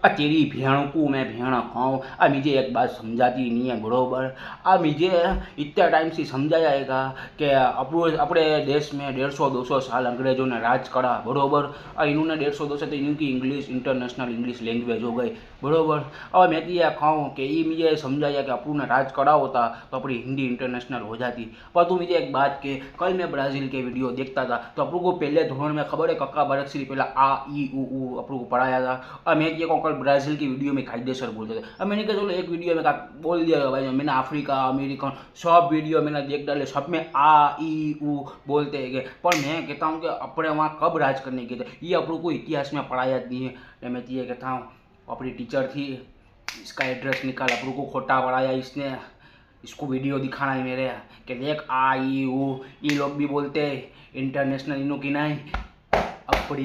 तेरी भेड़ को मैं भेड़ खाऊं। मुझे एक बात समझाती नहीं है बरोबर। मुझे इतना टाइम से समझाया है कि अपने देश में 150-200 साल अंग्रेजों ने राज करा बरोबर। इन्होंने 150-200 तो इनकी इंग्लिश इंटरनेशनल इंग्लिश लैंग्वेज हो गई बरोबर। अब मैं तो ये कहूँ कि ये मुझे समझाया कि अपन ने राज करा होता तो अपनी हिंदी इंटरनेशनल हो जाती। पर तू मुझे एक बात के, कल मैं ब्राज़ील के वीडियो देखता था तो अपन को पहले धोरण में खबर है कक्का बरक से पहला आ ई ऊ अपन को पढ़ाया था। और मैं ये कहूँ कल ब्राज़ील की वीडियो में कायदेसर बोलते थे। अब मैंने कहा चलो एक वीडियो में बोल दिया भाई, मैंने अफ्रीका अमेरिकन सब वीडियो मैंने देख डाले, सब में आ ई ऊ बोलते हैं। पर मैं कहता हूँ कि अपने वहाँ कब राज करने के थे ये अपन को इतिहास में पढ़ाया नहीं है। मैं तो ये कहता हूँ अपनी टीचर थी इसका एड्रेस निकाल, अपन को खोटा पढ़ाया इसने। इसको वीडियो दिखाना है मेरे कि देख आ ई ऊ, ये लोग भी बोलते हैं इंटरनेशनल इनो की नहीं अपनी